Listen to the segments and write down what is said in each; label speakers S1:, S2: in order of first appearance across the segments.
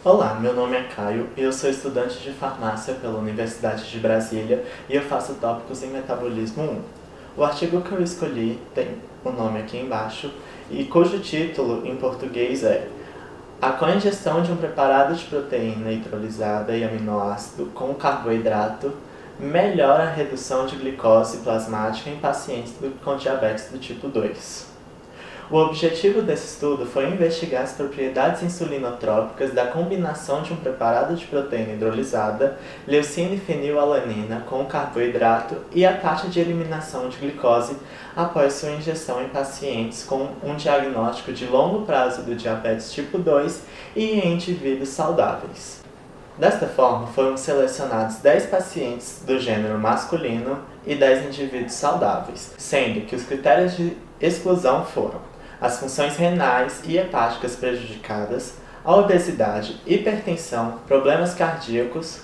S1: Olá, meu nome é Caio e eu sou estudante de farmácia pela Universidade de Brasília e eu faço tópicos em metabolismo 1. O artigo que eu escolhi tem o nome aqui embaixo e cujo título em português é A coingestão de um preparado de proteína hidrolisada e aminoácido com carboidrato melhora a redução de glicose plasmática em pacientes com diabetes do tipo 2. O objetivo desse estudo foi investigar as propriedades insulinotrópicas da combinação de um preparado de proteína hidrolisada, leucina e fenilalanina com carboidrato e a taxa de eliminação de glicose após sua ingestão em pacientes com um diagnóstico de longo prazo do diabetes tipo 2 e em indivíduos saudáveis. Desta forma, foram selecionados 10 pacientes do gênero masculino e 10 indivíduos saudáveis, sendo que os critérios de exclusão foram as funções renais e hepáticas prejudicadas, a obesidade, hipertensão, problemas cardíacos,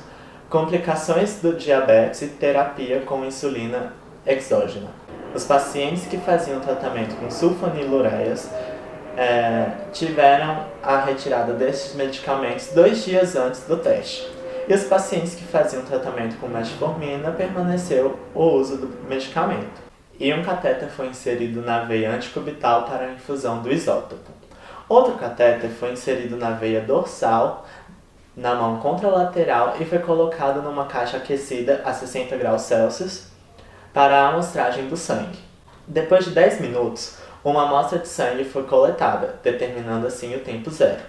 S1: complicações do diabetes e terapia com insulina exógena. Os pacientes que faziam tratamento com sulfonilureias tiveram a retirada destes medicamentos 2 dias antes do teste. E os pacientes que faziam tratamento com metformina permaneceu o uso do medicamento. E um catéter foi inserido na veia anticubital para a infusão do isótopo. Outro catéter foi inserido na veia dorsal, na mão contralateral e foi colocado numa caixa aquecida a 60 graus Celsius para a amostragem do sangue. Depois de 10 minutos, uma amostra de sangue foi coletada, determinando assim o tempo zero.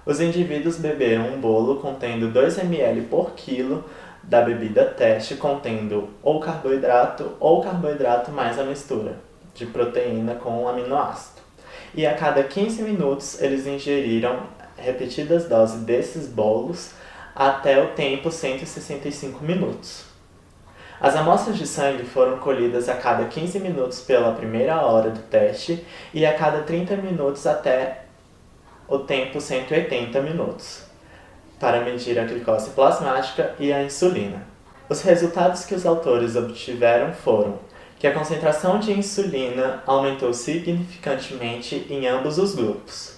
S1: Os indivíduos beberam um bolo contendo 2 ml por quilo da bebida teste contendo ou carboidrato mais a mistura de proteína com aminoácido. E a cada 15 minutos eles ingeriram repetidas doses desses bolos até o tempo 165 minutos. As amostras de sangue foram colhidas a cada 15 minutos pela primeira hora do teste e a cada 30 minutos até o tempo 180 minutos. Para medir a glicose plasmática e a insulina. Os resultados que os autores obtiveram foram que a concentração de insulina aumentou significantemente em ambos os grupos,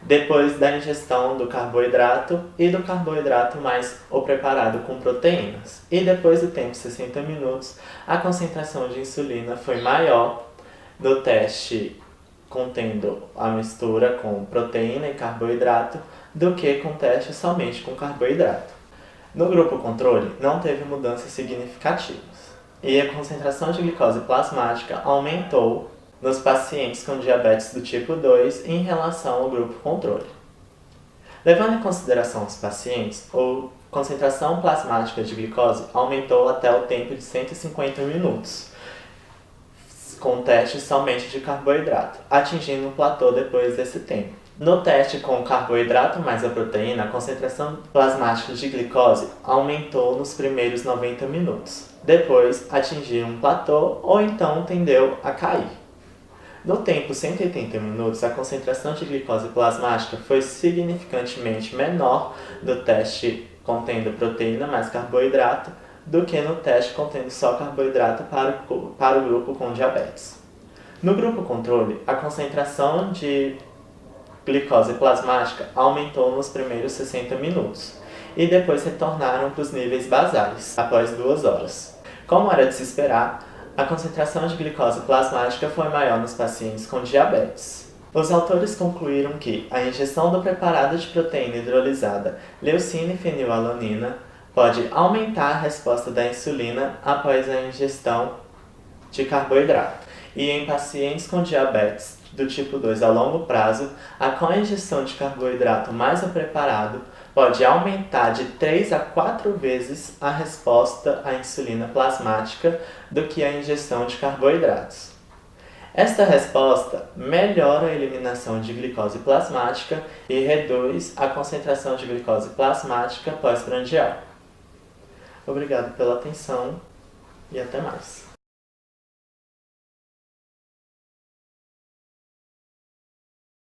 S1: depois da ingestão do carboidrato e do carboidrato mais o preparado com proteínas. E depois do tempo 60 minutos, a concentração de insulina foi maior no teste contendo a mistura com proteína e carboidrato do que com teste somente com carboidrato. No grupo controle, não teve mudanças significativas, e a concentração de glicose plasmática aumentou nos pacientes com diabetes do tipo 2 em relação ao grupo controle. Levando em consideração os pacientes, a concentração plasmática de glicose aumentou até o tempo de 150 minutos, com teste somente de carboidrato, atingindo um platô depois desse tempo. No teste com carboidrato mais a proteína, a concentração plasmática de glicose aumentou nos primeiros 90 minutos. Depois atingiu um platô ou então tendeu a cair. No tempo 180 minutos, a concentração de glicose plasmática foi significantemente menor no teste contendo proteína mais carboidrato do que no teste contendo só carboidrato para o grupo com diabetes. No grupo controle, a concentração de glicose plasmática aumentou nos primeiros 60 minutos e depois retornaram para os níveis basais após 2 horas. Como era de se esperar, a concentração de glicose plasmática foi maior nos pacientes com diabetes. Os autores concluíram que a ingestão do preparado de proteína hidrolisada, leucina e fenilalanina, pode aumentar a resposta da insulina após a ingestão de carboidrato. E em pacientes com diabetes do tipo 2 a longo prazo, a coingestão de carboidrato mais o preparado pode aumentar de 3 a 4 vezes a resposta à insulina plasmática do que a ingestão de carboidratos. Esta resposta melhora a eliminação de glicose plasmática e reduz a concentração de glicose plasmática pós-prandial. Obrigado pela atenção e até mais.